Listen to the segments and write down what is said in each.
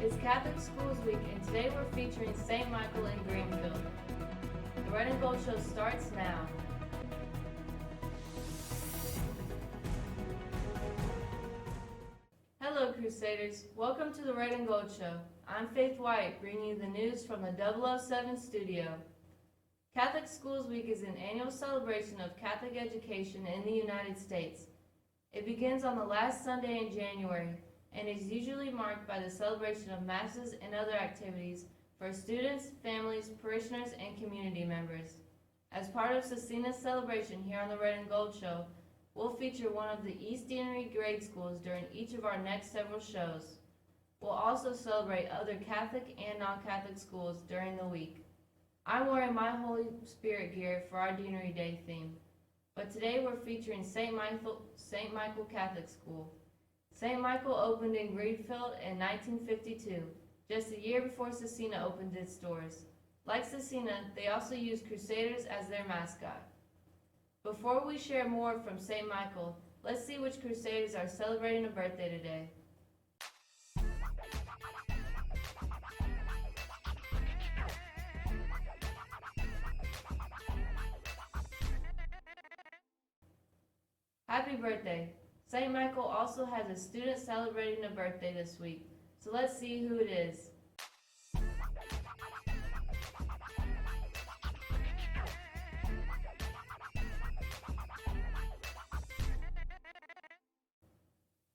It's Catholic Schools Week, and today we're featuring St. Michael in Greenfield. The Red and Gold Show starts now. Hello, Crusaders. Welcome to the Red and Gold Show. I'm Faith White, bringing you the news from the 007 studio. Catholic Schools Week is an annual celebration of Catholic education in the United States. It begins on the last Sunday in January and is usually marked by the celebration of masses and other activities for students, families, parishioners, and community members. As part of Scecina's celebration here on the Red and Gold Show, we'll feature one of the East Deanery grade schools during each of our next several shows. We'll also celebrate other Catholic and non-Catholic schools during the week. I'm wearing my Holy Spirit gear for our Deanery Day theme, but today we're featuring St. Michael Catholic School. St. Michael opened in Greenfield in 1952, just a year before Scecina opened its doors. Like Scecina, they also use Crusaders as their mascot. Before we share more from St. Michael, let's see which Crusaders are celebrating a birthday today. Happy birthday! St. Michael also has a student celebrating a birthday this week, so let's see who it is.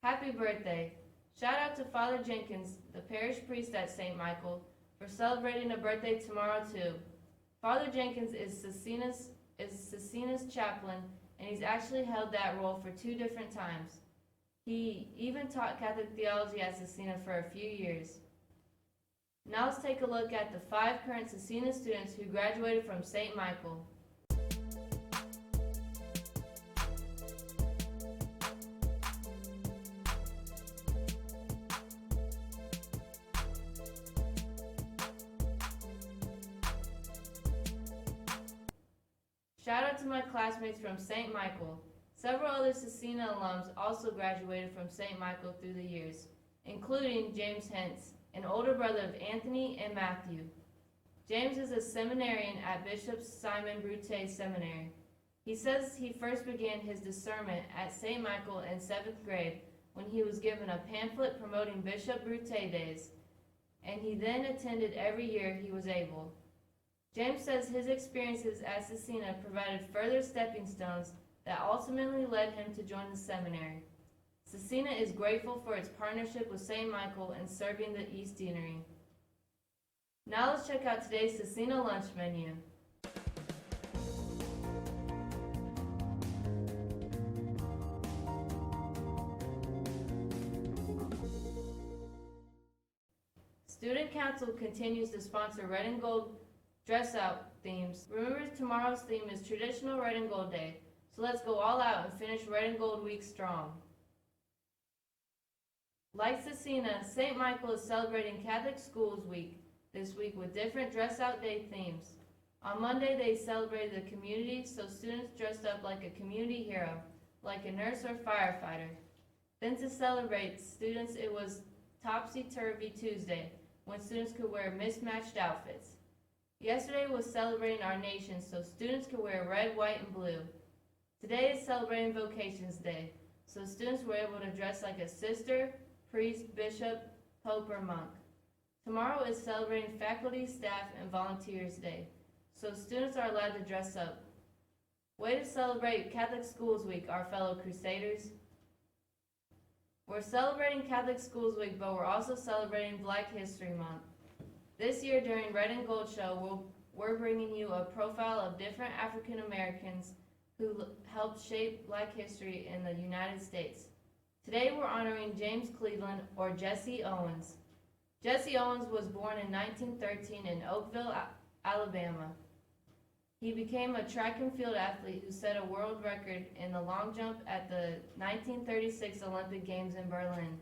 Happy birthday! Shout out to Father Jenkins, the parish priest at St. Michael, for celebrating a birthday tomorrow too. Father Jenkins is Scecina's chaplain, and he's actually held that role for 2 different times. He even taught Catholic theology at Scecina for a few years. Now let's take a look at the 5 current Scecina students who graduated from St. Michael. Shout out to my classmates from St. Michael. Several other Scecina alums also graduated from St. Michael through the years, including James Hentz, an older brother of Anthony and Matthew. James is a seminarian at Bishop Simon Brute Seminary. He says he first began his discernment at St. Michael in 7th grade when he was given a pamphlet promoting Bishop Brute days, and he then attended every year he was able. James says his experiences at Scecina provided further stepping stones that ultimately led him to join the seminary. Scecina is grateful for its partnership with St. Michael in serving the East Deanery. Now let's check out today's Scecina lunch menu. Student Council continues to sponsor Red and Gold dress-out themes. Remember, tomorrow's theme is Traditional Red and Gold Day, so let's go all out and finish Red and Gold Week strong. Like Scecina, St. Michael is celebrating Catholic Schools Week this week with different dress-out day themes. On Monday, they celebrated the community, so students dressed up like a community hero, like a nurse or firefighter. Then to celebrate students, it was Topsy-Turvy Tuesday, when students could wear mismatched outfits. Yesterday was celebrating our nation, so students could wear red, white, and blue. Today is celebrating Vocations Day, so students were able to dress like a sister, priest, bishop, pope, or monk. Tomorrow is celebrating Faculty, Staff, and Volunteers Day, so students are allowed to dress up. Way to celebrate Catholic Schools Week, our fellow Crusaders. We're celebrating Catholic Schools Week, but we're also celebrating Black History Month. This year during Red and Gold Show, we're bringing you a profile of different African Americans who helped shape Black history in the United States. Today we're honoring James Cleveland, or Jesse Owens. Jesse Owens was born in 1913 in Oakville, Alabama. He became a track and field athlete who set a world record in the long jump at the 1936 Olympic Games in Berlin.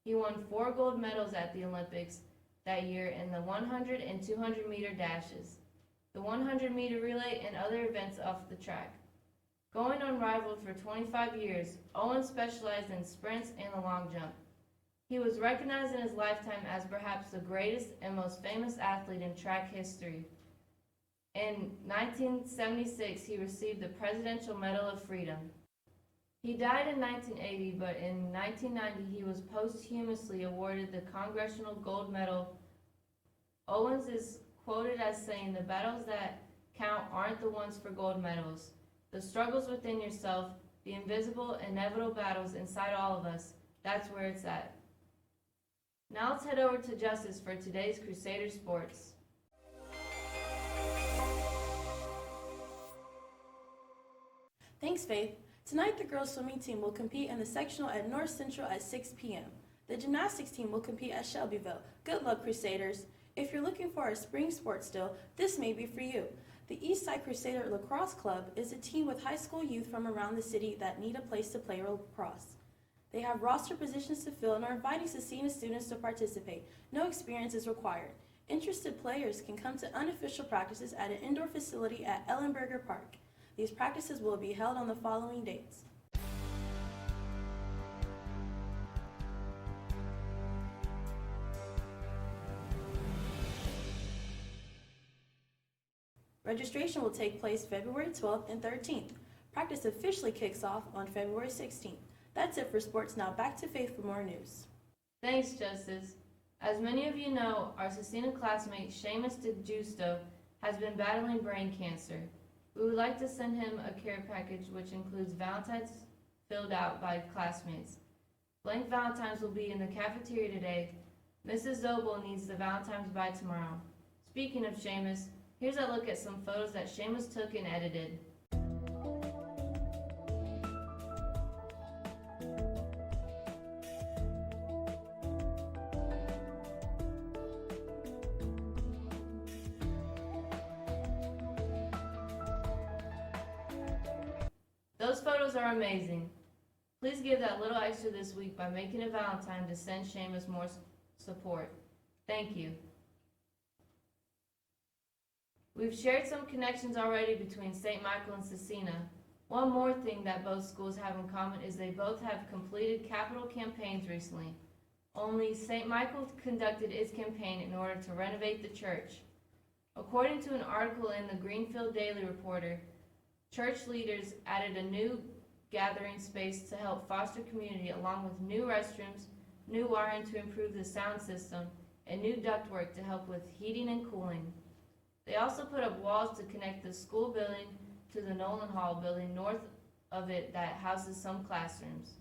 He won 4 gold medals at the Olympics that year in the 100 and 200 meter dashes, the 100 meter relay, and other events off the track. Going unrivaled for 25 years, Owens specialized in sprints and the long jump. He was recognized in his lifetime as perhaps the greatest and most famous athlete in track history. In 1976, he received the Presidential Medal of Freedom. He died in 1980, but in 1990 he was posthumously awarded the Congressional Gold Medal. Owens is quoted as saying, "The battles that count aren't the ones for gold medals. The struggles within yourself, the invisible, inevitable battles inside all of us, that's where it's at." Now let's head over to Justice for today's Crusader Sports. Thanks, Faith. Tonight, the girls' swimming team will compete in the sectional at North Central at 6 p.m. The gymnastics team will compete at Shelbyville. Good luck, Crusaders. If you're looking for a spring sport still, this may be for you. The Eastside Crusader Lacrosse Club is a team with high school youth from around the city that need a place to play lacrosse. They have roster positions to fill and are inviting Scecina students to participate. No experience is required. Interested players can come to unofficial practices at an indoor facility at Ellenberger Park. These practices will be held on the following dates. Registration will take place February 12th and 13th. Practice officially kicks off on February 16th. That's it for sports. Now back to Faith for more news. Thanks, Justice. As many of you know, our Scecina classmate Seamus DeGusto has been battling brain cancer. We would like to send him a care package which includes Valentines filled out by classmates. Blank Valentines will be in the cafeteria today. Mrs. Zobel needs the Valentines by tomorrow. Speaking of Seamus, here's a look at some photos that Seamus took and edited. Those photos are amazing. Please give that little extra this week by making a Valentine to send Seamus more support. Thank you. We've shared some connections already between St. Michael and Scecina. One more thing that both schools have in common is they both have completed capital campaigns recently. Only St. Michael conducted its campaign in order to renovate the church. According to an article in the Greenfield Daily Reporter, church leaders added a new gathering space to help foster community along with new restrooms, new wiring to improve the sound system, and new ductwork to help with heating and cooling. They also put up walls to connect the school building to the Nolan Hall building north of it that houses some classrooms.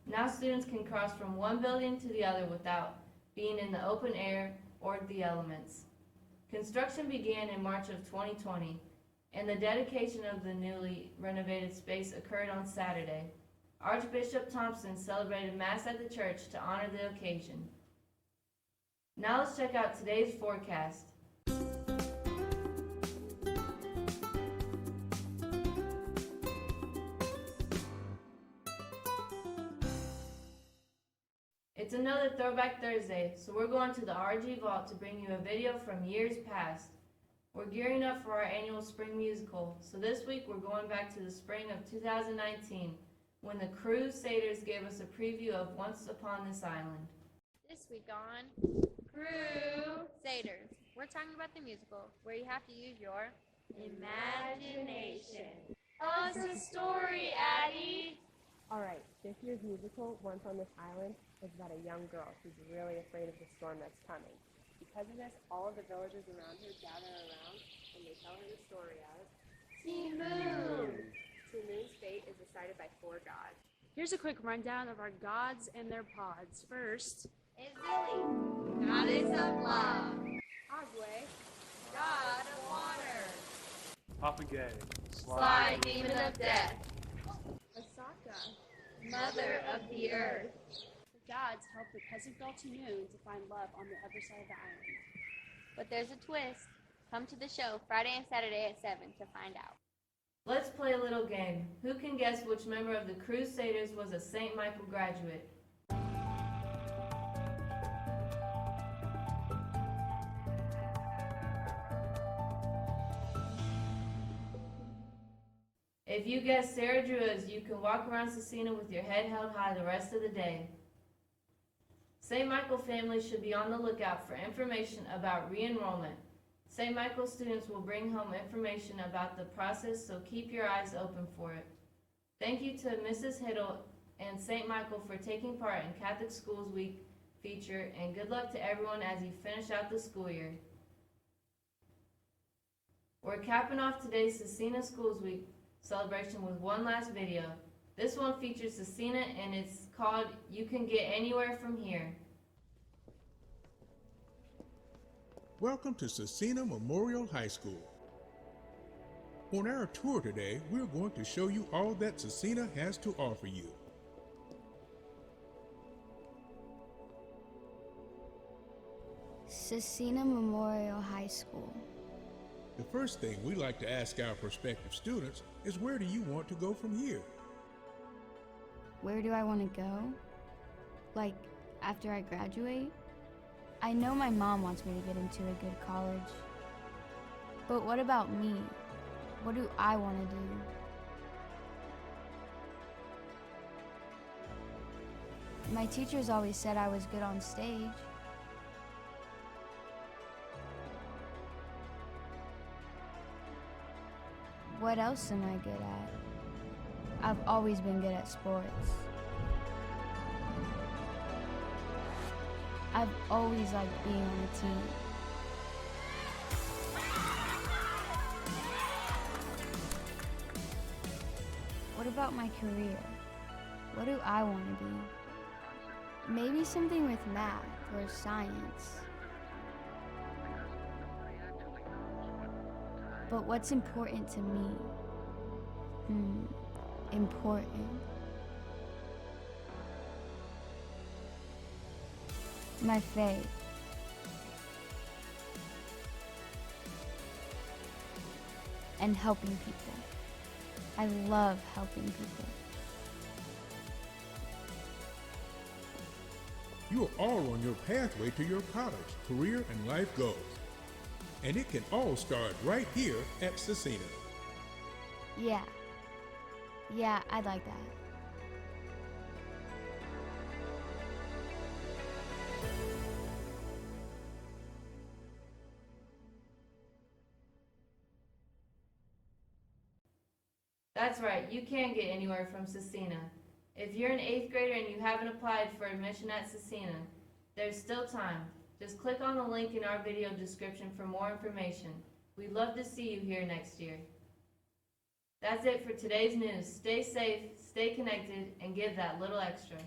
Now students can cross from one building to the other without being in the open air or the elements. Construction began in March of 2020, and the dedication of the newly renovated space occurred on Saturday. Archbishop Thompson celebrated Mass at the church to honor the occasion. Now let's check out today's forecast. It's another Throwback Thursday, so we're going to the RG Vault to bring you a video from years past. We're gearing up for our annual spring musical, so this week we're going back to the spring of 2019, when the Crusaders gave us a preview of Once Upon This Island. This week on Crusaders, we're talking about the musical, where you have to use your imagination. Tell us a story, Addie! Alright, this year's musical, Once on This Island, is about a young girl who's really afraid of the storm that's coming. Because of this, all of the villagers around her gather around and they tell her the story of Team Moon! Team Moon's fate is decided by 4 gods. Here's a quick rundown of our gods and their pods. First, Izili, goddess of love. Agwe, God of water. Papagay, Sly demon of death. Asaka, Mother of the earth. the gods help the peasant girl Moon to find love on the other side of the island. But there's a twist. Come to the show Friday and Saturday at 7 to find out. Let's play a little game. Who can guess which member of the Crusaders was a St. Michael graduate? If you guess Sarah Druas, you can walk around Scecina with your head held high the rest of the day. St. Michael families should be on the lookout for information about re-enrollment. St. Michael students will bring home information about the process, so keep your eyes open for it. Thank you to Mrs. Hiddle and St. Michael for taking part in Catholic Schools Week feature, and good luck to everyone as you finish out the school year. We're capping off today's Scecina Schools Week celebration with one last video. This one features Scecina and it's called You Can Get Anywhere From Here. Welcome to Scecina Memorial High School. On our tour today, we're going to show you all that Scecina has to offer you. Scecina Memorial High School. The first thing we like to ask our prospective students is, where do you want to go from here? Where do I want to go? Like, after I graduate? I know my mom wants me to get into a good college. But what about me? What do I want to do? My teachers always said I was good on stage. What else am I good at? I've always been good at sports. I've always liked being on a team. What about my career? What do I want to be? Maybe something with math or science. But what's important to me? Important. My faith. And helping people. I love helping people. You are all on your pathway to your college, career, and life goals. And it can all start right here at Scecina. Yeah, I'd like that. That's right, you can get anywhere from Scecina. If you're an 8th grader and you haven't applied for admission at Scecina, there's still time. Just click on the link in our video description for more information. We'd love to see you here next year. That's it for today's news. Stay safe, stay connected, and give that little extra.